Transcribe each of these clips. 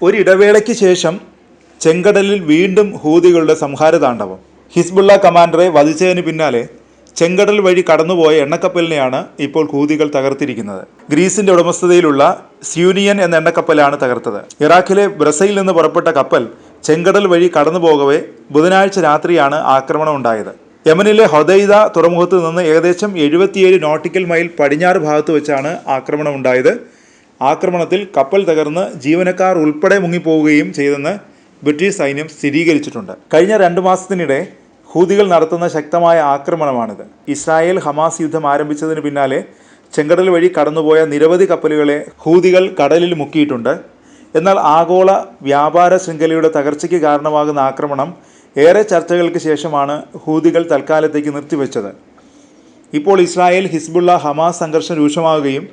ഒരിടവേളയ്ക്ക് ശേഷം ചെങ്കടലിൽ വീണ്ടും ഹൂതികളുടെ സംഹാരതാണ്ഡവം. ഹിസ്ബുള്ള കമാൻഡറെ വധിച്ചതിന് പിന്നാലെ ചെങ്കടൽ വഴി കടന്നുപോയ എണ്ണക്കപ്പലിനെയാണ് ഇപ്പോൾ ഹൂതികൾ തകർത്തിരിക്കുന്നത്. ഗ്രീസിന്റെ ഉടമസ്ഥതയിലുള്ള സ്യൂനിയൻ എന്ന എണ്ണക്കപ്പലാണ് തകർത്തത്. ഇറാഖിലെ ബ്രസയിൽ നിന്ന് പുറപ്പെട്ട കപ്പൽ ചെങ്കടൽ വഴി കടന്നുപോകവേ ബുധനാഴ്ച രാത്രിയാണ് ആക്രമണം ഉണ്ടായത്. യമനിലെ ഹൊദൈദ തുറമുഖത്ത് നിന്ന് ഏകദേശം 77 നോട്ടിക്കൽ മൈൽ പടിഞ്ഞാറ് ഭാഗത്ത് വെച്ചാണ് ആക്രമണം ഉണ്ടായത്. ആക്രമണത്തിൽ കപ്പൽ തകർന്ന് ജീവനക്കാർ ഉൾപ്പെടെ മുങ്ങിപ്പോവുകയും ചെയ്തെന്ന് ബ്രിട്ടീഷ് സൈന്യം സ്ഥിരീകരിച്ചിട്ടുണ്ട്. കഴിഞ്ഞ 2 മാസത്തിനിടെ ഹൂതികൾ നടത്തുന്ന ശക്തമായ ആക്രമണമാണിത്. ഇസ്രായേൽ ഹമാസ് യുദ്ധം ആരംഭിച്ചതിന് പിന്നാലെ ചെങ്കടൽ വഴി കടന്നുപോയ നിരവധി കപ്പലുകളെ ഹൂതികൾ കടലിൽ മുക്കിയിട്ടുണ്ട്. എന്നാൽ ആഗോള വ്യാപാര ശൃംഖലയുടെ തകർച്ചയ്ക്ക് കാരണമാകുന്ന ആക്രമണം ഏറെ ചർച്ചകൾക്ക് ശേഷമാണ് ഹൂതികൾ തൽക്കാലത്തേക്ക് നിർത്തിവെച്ചത്. ഇപ്പോൾ ഇസ്രായേൽ, ഹിസ്ബുള്ള, ഹമാസ് സംഘർഷം രൂക്ഷമാവുകയും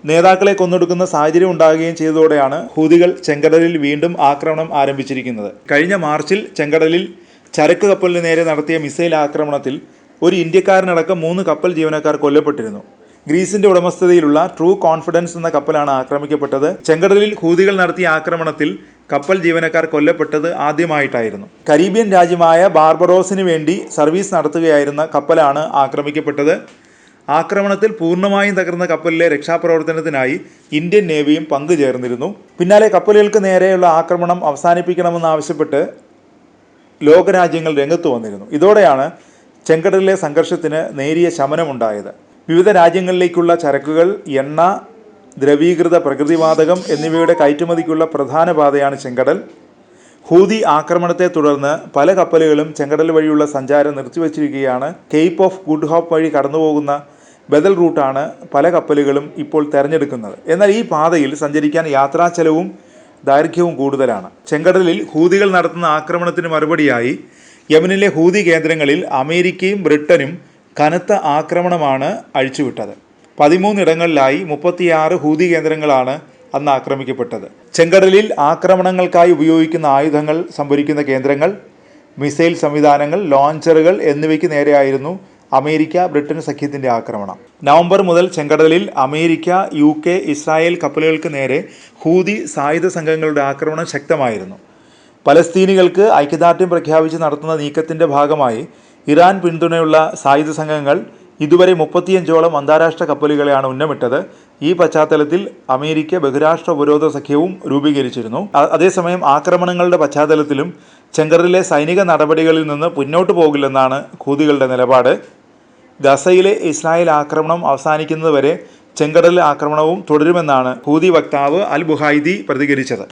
നേതാക്കളെ കൊന്നൊടുക്കുന്ന സാഹചര്യം ഉണ്ടാകുകയും ചെയ്തതോടെയാണ് ഹൂതികൾ ചെങ്കടലിൽ വീണ്ടും ആക്രമണം ആരംഭിച്ചിരിക്കുന്നത്. കഴിഞ്ഞ മാർച്ചിൽ ചെങ്കടലിൽ ചരക്ക് കപ്പലിന് നേരെ നടത്തിയ മിസൈൽ ആക്രമണത്തിൽ ഒരു ഇന്ത്യക്കാരനടക്കം 3 കപ്പൽ ജീവനക്കാർ കൊല്ലപ്പെട്ടിരുന്നു. ഗ്രീസിന്റെ ഉടമസ്ഥതയിലുള്ള ട്രൂ കോൺഫിഡൻസ് എന്ന കപ്പലാണ് ആക്രമിക്കപ്പെട്ടത്. ചെങ്കടലിൽ ഹൂതികൾ നടത്തിയ ആക്രമണത്തിൽ കപ്പൽ ജീവനക്കാർ കൊല്ലപ്പെട്ടത് ആദ്യമായിട്ടായിരുന്നു. കരീബിയൻ രാജ്യമായ ബാർബറോസിന് വേണ്ടി സർവീസ് നടത്തുകയായിരുന്ന കപ്പലാണ് ആക്രമിക്കപ്പെട്ടത്. ആക്രമണത്തിൽ പൂർണ്ണമായും തകർന്ന കപ്പലിലെ രക്ഷാപ്രവർത്തനത്തിനായി ഇന്ത്യൻ നേവിയും പങ്കുചേർന്നിരുന്നു. പിന്നാലെ കപ്പലുകൾക്ക് നേരെയുള്ള ആക്രമണം അവസാനിപ്പിക്കണമെന്നാവശ്യപ്പെട്ട് ലോകരാജ്യങ്ങൾ രംഗത്ത് വന്നിരുന്നു. ഇതോടെയാണ് ചെങ്കടലിലെ സംഘർഷത്തിന് നേരിയ ശമനമുണ്ടായത്. വിവിധ രാജ്യങ്ങളിലേക്കുള്ള ചരക്കുകൾ, എണ്ണ, ദ്രവീകൃത പ്രകൃതിവാതകം എന്നിവയുടെ കയറ്റുമതിക്കുള്ള പ്രധാന പാതയാണ് ചെങ്കടൽ. ഹൂതി ആക്രമണത്തെ തുടർന്ന് പല കപ്പലുകളും ചെങ്കടൽ വഴിയുള്ള സഞ്ചാരം നിർത്തിവച്ചിരിക്കുകയാണ്. കേപ്പ് ഓഫ് ഗുഡ് ഹോപ്പ് വഴി കടന്നുപോകുന്ന ബദൽ റൂട്ടാണ് പല കപ്പലുകളും ഇപ്പോൾ തിരഞ്ഞെടുക്കുന്നത്. എന്നാൽ ഈ പാതയിൽ സഞ്ചരിക്കാൻ യാത്രാ ചെലവും ദൈർഘ്യവും കൂടുതലാണ്. ചെങ്കടലിൽ ഹൂതികൾ നടത്തുന്ന ആക്രമണത്തിന് മറുപടിയായി യമനിലെ ഹൂതി കേന്ദ്രങ്ങളിൽ അമേരിക്കയും ബ്രിട്ടനും കനത്ത ആക്രമണമാണ് അഴിച്ചുവിട്ടത്. 13 ഇടങ്ങളിലായി 36 ഹൂതി കേന്ദ്രങ്ങളാണ് അന്ന് ആക്രമിക്കപ്പെട്ടത്. ചെങ്കടലിൽ ആക്രമണങ്ങൾക്കായി ഉപയോഗിക്കുന്ന ആയുധങ്ങൾ സംഭരിക്കുന്ന കേന്ദ്രങ്ങൾ, മിസൈൽ സംവിധാനങ്ങൾ, ലോഞ്ചറുകൾ എന്നിവയ്ക്ക് നേരെയായിരുന്നു അമേരിക്ക ബ്രിട്ടൻ സഖ്യത്തിൻ്റെ ആക്രമണം. നവംബർ മുതൽ ചെങ്കടലിൽ അമേരിക്ക, UK, ഇസ്രായേൽ കപ്പലുകൾക്ക് നേരെ ഹൂതി സായുധ സംഘങ്ങളുടെ ആക്രമണം ശക്തമായിരുന്നു. പലസ്തീനികൾക്ക് ഐക്യദാർഢ്യം പ്രഖ്യാപിച്ച് നടത്തുന്ന നീക്കത്തിൻ്റെ ഭാഗമായി ഇറാൻ പിന്തുണയുള്ള സായുധ സംഘങ്ങൾ ഇതുവരെ 35ഓളം അന്താരാഷ്ട്ര കപ്പലുകളെയാണ് ഉന്നമിട്ടത്. ഈ പശ്ചാത്തലത്തിൽ അമേരിക്ക ബഹുരാഷ്ട്ര ഉപരോധ സഖ്യവും രൂപീകരിച്ചിരുന്നു. അതേസമയം ആക്രമണങ്ങളുടെ പശ്ചാത്തലത്തിലും ചെങ്കടലിലെ സൈനിക നടപടികളിൽ നിന്ന് മുന്നോട്ട് പോകില്ലെന്നാണ് ഹൂതികളുടെ നിലപാട്. ഗസയിലെ ഇസ്രായേൽ ആക്രമണം അവസാനിക്കുന്നതുവരെ ചെങ്കടൽ ആക്രമണവും തുടരുമെന്നാണ് ഹൂതി വക്താവ് അൽ ബുഹൈദി പ്രതികരിച്ചത്.